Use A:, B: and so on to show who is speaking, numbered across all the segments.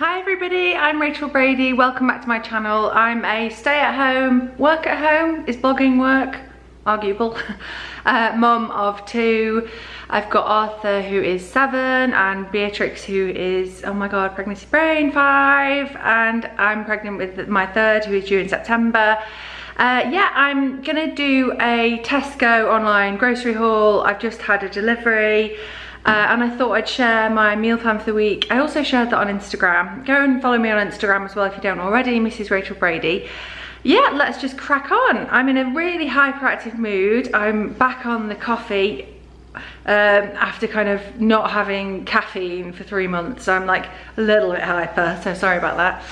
A: Hi everybody, I'm Rachel Brady. Welcome back to my channel. I'm a stay-at-home, work-at-home, is blogging work? Arguable. Mum of 2. I've got Arthur who is 7 and Beatrix who is, oh my god, pregnancy brain, 5, and I'm pregnant with my 3rd who is due in September. Yeah, I'm gonna do a Tesco online grocery haul. I've just had a delivery. And I thought I'd share my meal plan for the week. I also shared that on Instagram. Go and follow me on Instagram as well if you don't already, Mrs. Rachel Brady. Yeah, let's just crack on. I'm in a really hyperactive mood. I'm back on the coffee after kind of not having caffeine for 3 months. So I'm like a little bit hyper, so sorry about that.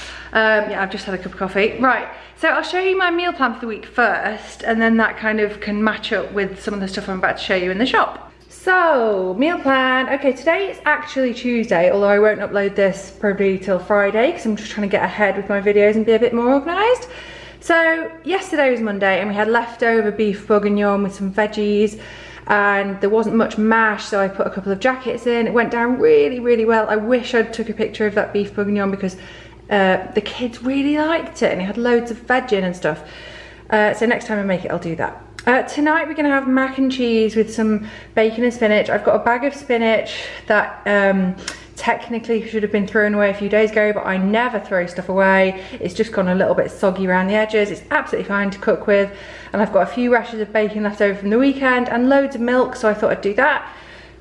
A: Yeah, I've just had a cup of coffee. Right, so I'll show you my meal plan for the week first, and then that kind of can match up with some of the stuff I'm about to show you in the shop. So, meal plan. Okay, today is actually Tuesday, although I won't upload this probably till Friday because I'm just trying to get ahead with my videos and be a bit more organised. So, yesterday was Monday and we had leftover beef bourguignon with some veggies and there wasn't much mash, so I put a couple of jackets in. It went down really, really well. I wish I'd took a picture of that beef bourguignon because the kids really liked it and it had loads of veg in and stuff. So next time I make it, I'll do that. Tonight we're going to have mac and cheese with some bacon and spinach. I've got a bag of spinach that technically should have been thrown away a few days ago, but I never throw stuff away. It's just gone a little bit soggy around the edges. It's absolutely fine to cook with. And I've got a few rashers of bacon left over from the weekend and loads of milk, so I thought I'd do that.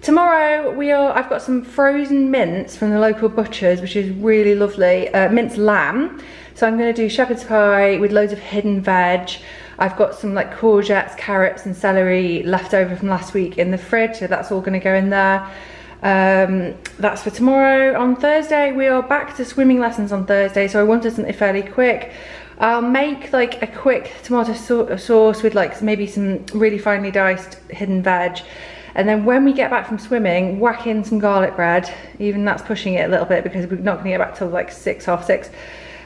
A: Tomorrow I've got some frozen mince from the local butchers, which is really lovely, minced lamb. So I'm going to do shepherd's pie with loads of hidden veg. I've got some like courgettes, carrots and celery left over from last week in the fridge, so that's all going to go in there. That's for tomorrow. On Thursday we are back to swimming lessons on Thursday, so I wanted something fairly quick. I'll make like a quick tomato sauce with like maybe some really finely diced hidden veg. And then when we get back from swimming, whack in some garlic bread. Even that's pushing it a little bit because we're not going to get back till like 6, half 6.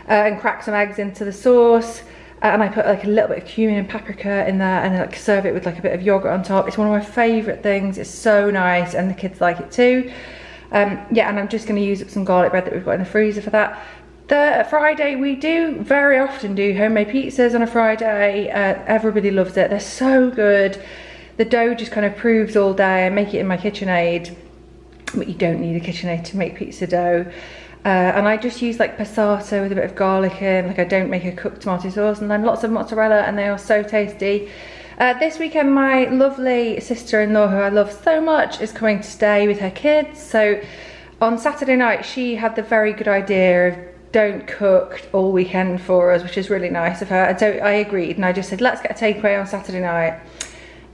A: And crack some eggs into the sauce. And I put like a little bit of cumin and paprika in there and then like serve it with like a bit of yogurt on top. It's one of my favourite things. It's so nice and the kids like it too. Yeah, and I'm just going to use up some garlic bread that we've got in the freezer for that. The Friday, we do very often do homemade pizzas on a Friday. Everybody loves it. They're so good. The dough just kind of proves all day. I make it in my KitchenAid, but you don't need a KitchenAid to make pizza dough. And I just use like passata with a bit of garlic in, like I don't make a cooked tomato sauce, and then lots of mozzarella, and they are so tasty. This weekend my lovely sister-in-law, who I love so much, is coming to stay with her kids. So on Saturday night she had the very good idea of don't cook all weekend for us, which is really nice of her, and so I agreed and I just said let's get a takeaway on Saturday night.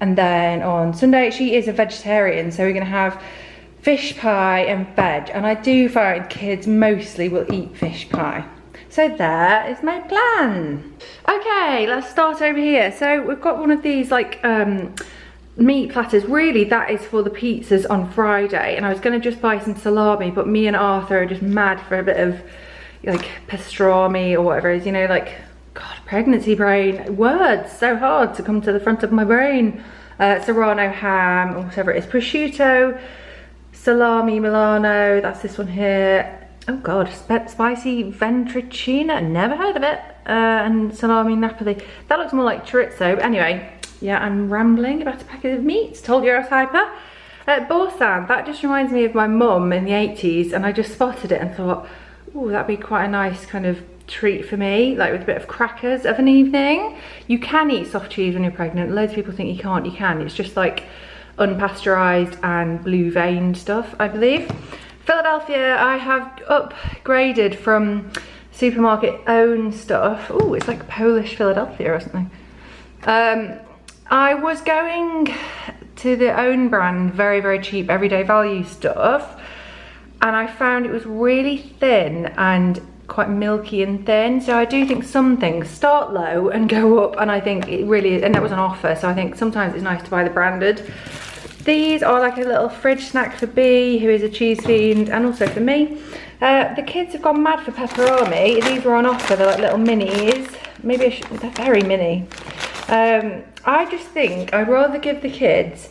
A: And then on Sunday, she is a vegetarian, so we're going to have fish pie and veg. And I do find kids mostly will eat fish pie. So there is my plan. Okay, let's start over here. So we've got one of these like meat platters. Really, that is for the pizzas on Friday. And I was going to just buy some salami, but me and Arthur are just mad for a bit of like pastrami or whatever it is, you know, like, God, pregnancy brain. Words, so hard to come to the front of my brain. Serrano ham, or whatever it is. Prosciutto, salami Milano, that's this one here. Oh God, spicy ventricina, never heard of it. And salami Napoli. That looks more like chorizo, but anyway, yeah, I'm rambling about a packet of meats. Told you I was hyper. Borsan, that just reminds me of my mum in the 80s, and I just spotted it and thought, oh, that'd be quite a nice kind of treat for me, like with a bit of crackers of an evening. You can eat soft cheese when you're pregnant. Loads of people think you can't. You can. It's just like unpasteurized and blue veined stuff, I believe. Philadelphia, I have upgraded from supermarket own stuff. Oh, it's like Polish Philadelphia or something. I was going to the own brand, very, very cheap, everyday value stuff, and I found it was really thin and quite milky and thin. So I do think some things start low and go up, and I think it really is, and that was an offer, so I think sometimes it's nice to buy the branded. These are like a little fridge snack for B, who is a cheese fiend, and also for me. The kids have gone mad for pepperoni. These were on offer, they're like little minis. Maybe I should, they're very mini. I just think I'd rather give the kids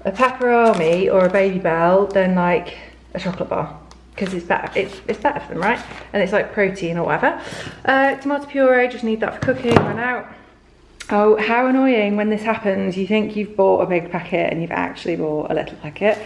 A: a pepperoni or a Baby Bell than like a chocolate bar. because it's better. It's better for them, right? And it's like protein or whatever. Tomato puree, just need that for cooking. Ran out. Oh, how annoying when this happens. You think you've bought a big packet and you've actually bought a little packet.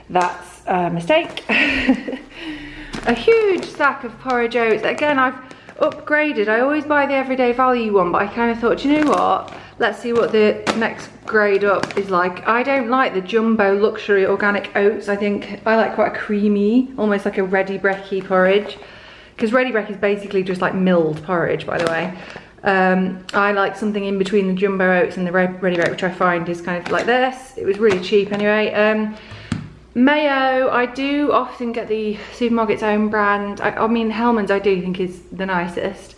A: That's a mistake. A huge stack of porridge oats. Again, I've upgraded. I always buy the everyday value one, but I kind of thought, do you know what? Let's see what the next grade up is like. I don't like the jumbo luxury organic oats. I think I like quite a creamy, almost like a ready brekkie porridge. Because ready brekkie is basically just like milled porridge, by the way. I like something in between the jumbo oats and the ready brekkie, which I find is kind of like this. It was really cheap anyway. Mayo, I do often get the supermarket's own brand. I mean, Hellmann's I do think is the nicest.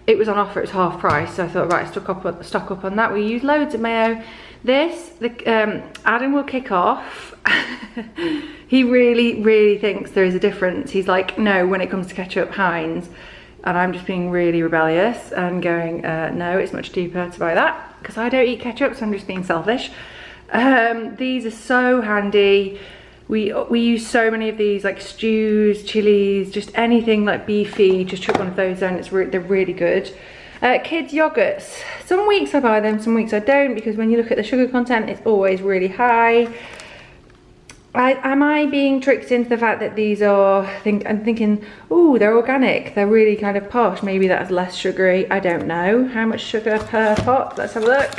A: It was on offer, it's half price, so I thought, right, stock up on that. We use loads of mayo. This, Adam will kick off. He really thinks there is a difference. He's like, no, when it comes to ketchup, Heinz. And I'm just being really rebellious and going, no, it's much cheaper to buy that, because I don't eat ketchup, so I'm just being selfish. These are so handy. We use so many of these, like stews, chilies, just anything like beefy. Just chuck one of those down. They're really good. Kids yogurts. Some weeks I buy them, some weeks I don't, because when you look at the sugar content, it's always really high. Am I being tricked into the fact that these are? I'm thinking, oh, they're organic. They're really kind of posh. Maybe that's less sugary. I don't know. How much sugar per pot? Let's have a look.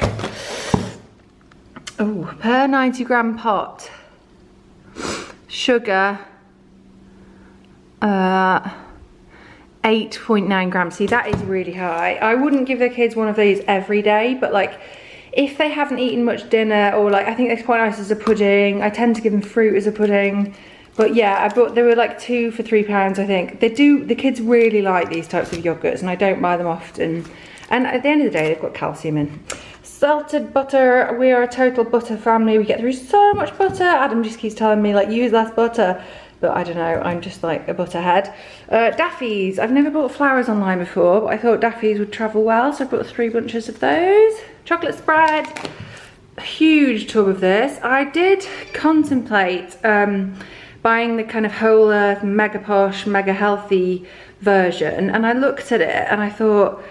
A: Oh, per 90-gram pot. Sugar, 8.9 grams. See, that is really high. I wouldn't give the kids one of these every day, but like if they haven't eaten much dinner, or like I think it's quite nice as a pudding. I tend to give them fruit as a pudding. But yeah, they were like 2 for £3, I think. The kids really like these types of yogurts, and I don't buy them often. And at the end of the day, they've got calcium in. Salted butter, we are a total butter family. We get through so much butter. Adam just keeps telling me like, use less butter. But I don't know, I'm just like a butterhead. Daffies, I've never bought flowers online before, but I thought Daffies would travel well, so I bought 3 bunches of those. Chocolate spread, a huge tub of this. I did contemplate buying the kind of whole earth, mega posh, mega healthy version, and I looked at it and I thought,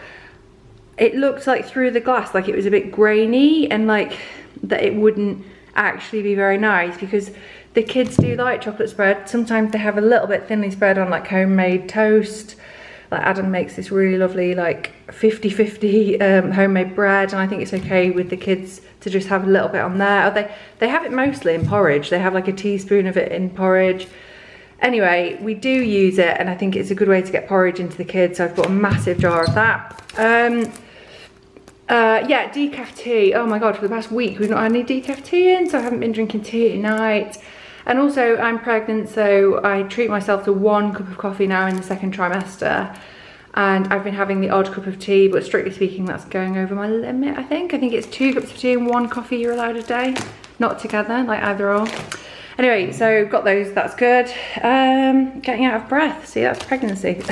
A: it looked like through the glass, like it was a bit grainy, and like that it wouldn't actually be very nice, because the kids do like chocolate spread. Sometimes they have a little bit thinly spread on like homemade toast. Like Adam makes this really lovely like 50-50 homemade bread, and I think it's okay with the kids to just have a little bit on there. Or they have it mostly in porridge. They have like a teaspoon of it in porridge. Anyway, we do use it, and I think it's a good way to get porridge into the kids, so I've got a massive jar of that. Yeah, decaf tea. Oh my god, for the past week we've not had any decaf tea in, so I haven't been drinking tea at night. And also I'm pregnant, so I treat myself to 1 cup of coffee now in the 2nd trimester. And I've been having the odd cup of tea, but strictly speaking that's going over my limit, I think. I think it's 2 cups of tea and 1 coffee you're allowed a day. Not together, like either or. Anyway, so got those, that's good. Getting out of breath, see, that's pregnancy.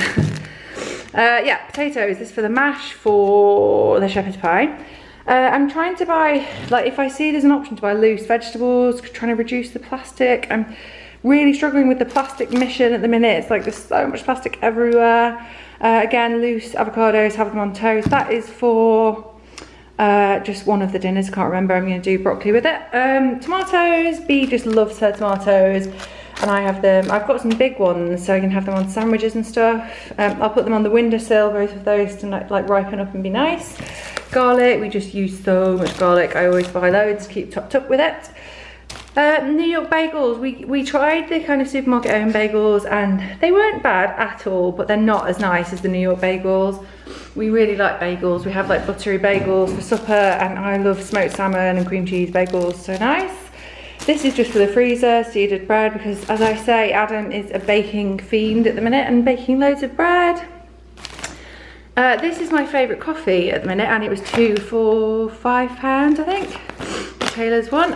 A: Yeah, potatoes, this for the mash for the shepherd's pie. I'm trying to buy, like if I see there's an option to buy loose vegetables, trying to reduce the plastic. I'm really struggling with the plastic mission at the minute. It's like there's so much plastic everywhere. Again, loose avocados, have them on toast. That is for just one of the dinners, can't remember. I'm going to do broccoli with it. Tomatoes, Bea just loves her tomatoes. And I have them, I've got some big ones so I can have them on sandwiches and stuff. I'll put them on the windowsill, both of those, to like ripen up and be nice. Garlic, we just use so much garlic. I always buy loads to keep topped up with it. New York bagels, we tried the kind of supermarket owned bagels and they weren't bad at all, but they're not as nice as the New York bagels. We really like bagels. We have like buttery bagels for supper, and I love smoked salmon and cream cheese bagels, so nice. This is just for the freezer, seeded bread, because as I say, Adam is a baking fiend at the minute and baking loads of bread. This is my favourite coffee at the minute, and it was 2 for £5, I think. The Taylor's one.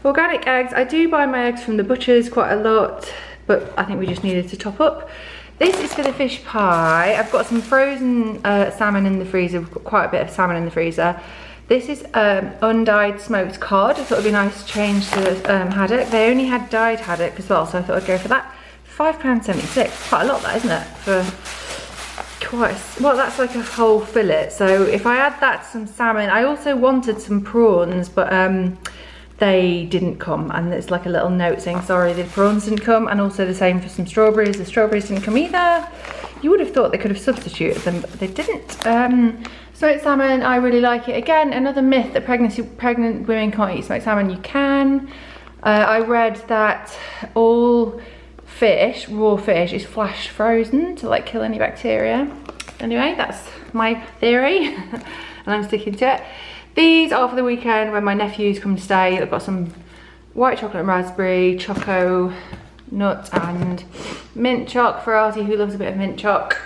A: Organic eggs, I do buy my eggs from the butchers quite a lot, but I think we just needed to top up. This is for the fish pie. I've got some frozen salmon in the freezer. We've got quite a bit of salmon in the freezer. This is undyed smoked cod. I thought it would be nice to change to haddock. They only had dyed haddock as well, so I thought I'd go for that. £5.76. Quite a lot, that, isn't it? For well, that's like a whole fillet. So if I add that to some salmon, I also wanted some prawns, but they didn't come, and there's like a little note saying sorry, the prawns didn't come, and also the same for some strawberries. The strawberries didn't come either. You would have thought they could have substituted them, but they didn't. Smoked salmon, I really like it. Again, another myth that pregnant women can't eat smoked salmon. You can. I read that all fish, raw fish, is flash frozen to like kill any bacteria. Anyway, that's my theory and I'm sticking to it. These are for the weekend when my nephews come to stay. I've got some white chocolate and raspberry, choco nut and mint choc for Artie, who loves a bit of mint choc.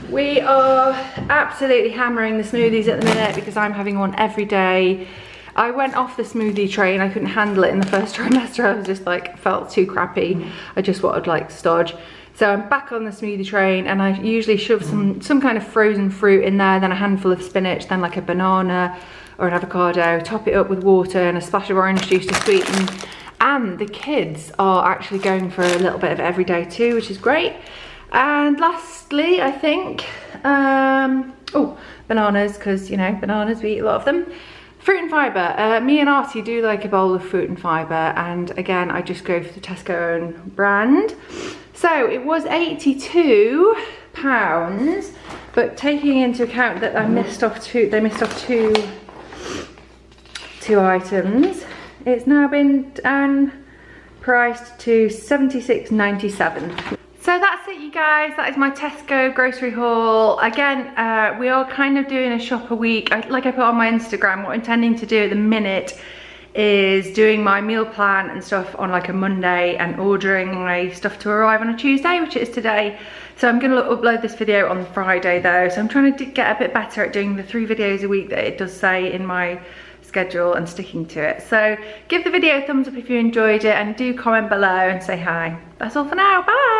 A: We are absolutely hammering the smoothies at the minute because I'm having one every day. I went off the smoothie train. I couldn't handle it in the first trimester. I was just like, felt too crappy. I just wanted like stodge. So I'm back on the smoothie train, and I usually shove some kind of frozen fruit in there, then a handful of spinach, then like a banana or an avocado, top it up with water and a splash of orange juice to sweeten. And the kids are actually going for a little bit of every day too, which is great. And lastly, I think, oh, bananas, because you know, bananas, we eat a lot of them. Fruit and fibre. Me and Artie do like a bowl of fruit and fibre, and again I just go for the Tesco own brand. So it was £82, but taking into account that they missed off two items, it's now been priced to £76.97. So that's it, you guys. That is my Tesco grocery haul. Again, we are kind of doing a shop a week. Like I put on my Instagram, what I'm intending to do at the minute is doing my meal plan and stuff on like a Monday and ordering my stuff to arrive on a Tuesday, which it is today. So I'm going to upload this video on Friday though. So I'm trying to get a bit better at doing the 3 videos a week that it does say in my schedule and sticking to it. So give the video a thumbs up if you enjoyed it, and do comment below and say hi. That's all for now. Bye.